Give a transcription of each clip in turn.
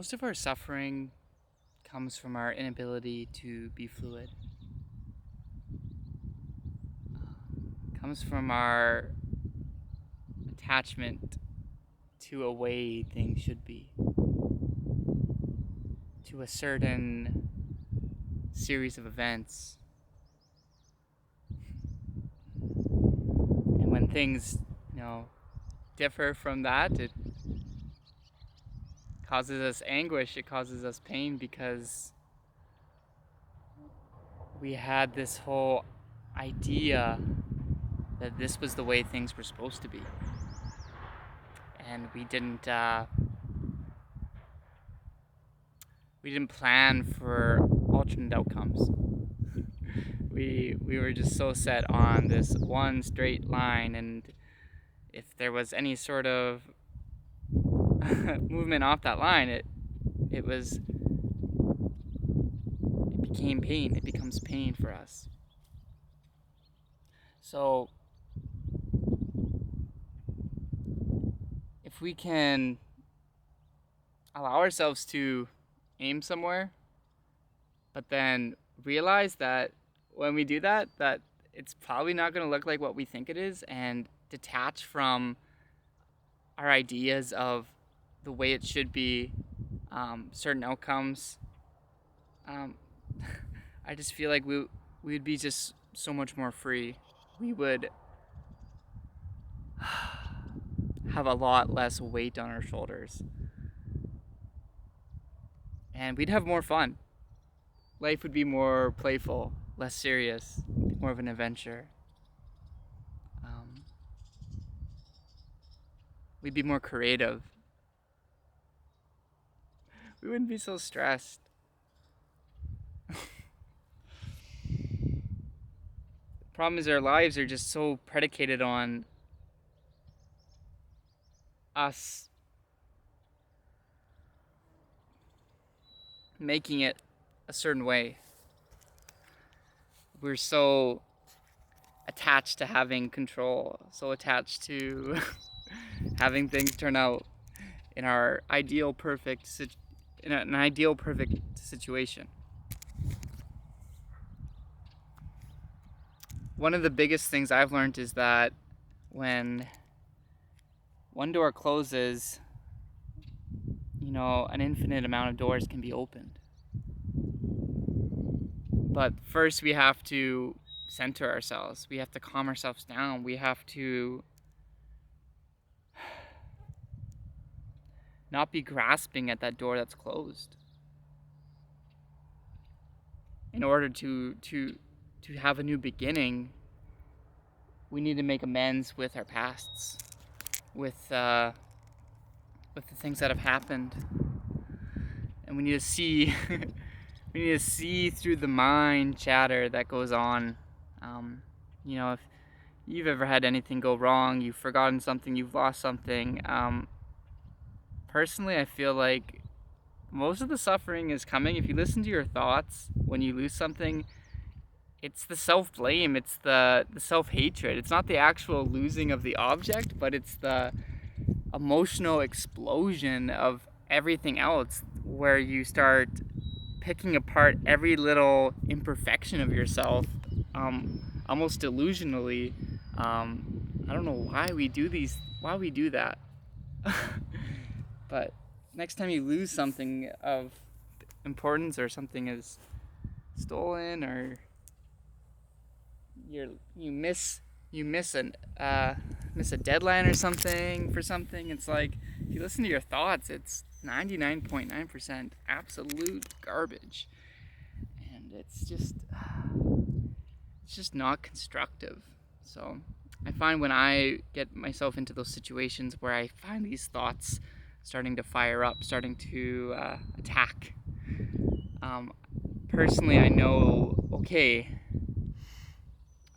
Most of our suffering comes from our inability to be fluid. Comes from our attachment to a way things should be, to a certain series of events. And when things, differ from that, it causes us anguish, it causes us pain because we had this whole idea that this was the way things were supposed to be. And we didn't plan for alternate outcomes. We were just so set on this one straight line, and if there was any sort of movement off that line, it became pain. It becomes pain for us. So if we can allow ourselves to aim somewhere, but then realize that when we do that it's probably not going to look like what we think it is, and detach from our ideas of the way it should be, certain outcomes, I just feel like we'd be just so much more free. We would have a lot less weight on our shoulders, and we'd have more fun. Life would be more playful, less serious, more of an adventure. We'd be more creative. We wouldn't be so stressed. The problem is our lives are just so predicated on us making it a certain way. We're so attached to having control, so attached to having things turn out in our ideal perfect situation. One of the biggest things I've learned is that when one door closes, an infinite amount of doors can be opened. But first we have to center ourselves. We have to calm ourselves down. We have to not be grasping at that door that's closed. In order to have a new beginning, we need to make amends with our pasts, with the things that have happened, and we need to see we need to see through the mind chatter that goes on. If you've ever had anything go wrong, you've forgotten something, you've lost something. Personally, I feel like most of the suffering is coming. If you listen to your thoughts when you lose something, it's the self-blame, it's the self-hatred. It's not the actual losing of the object, but it's the emotional explosion of everything else, where you start picking apart every little imperfection of yourself, almost delusionally. I don't know why we do that. But next time you lose something of importance, or something is stolen, or you miss a deadline or something for something, it's like, if you listen to your thoughts, it's 99.9% absolute garbage, and it's just not constructive. So I find when I get myself into those situations where I find these thoughts starting to fire up, starting to attack, personally, I know, okay,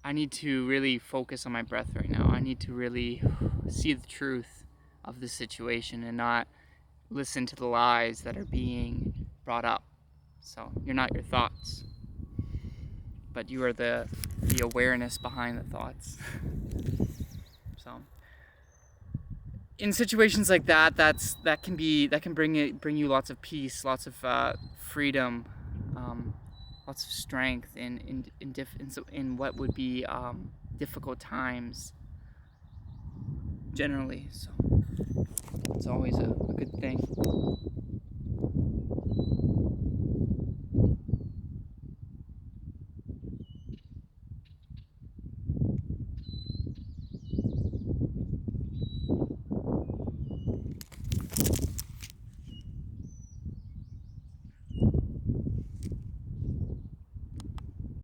I need to really focus on my breath right now. I need to really see the truth of the situation and not listen to the lies that are being brought up. So you're not your thoughts, but you are the awareness behind the thoughts. So in situations like that, that can bring you lots of peace, lots of freedom, lots of strength in what would be difficult times generally. So it's always a good thing.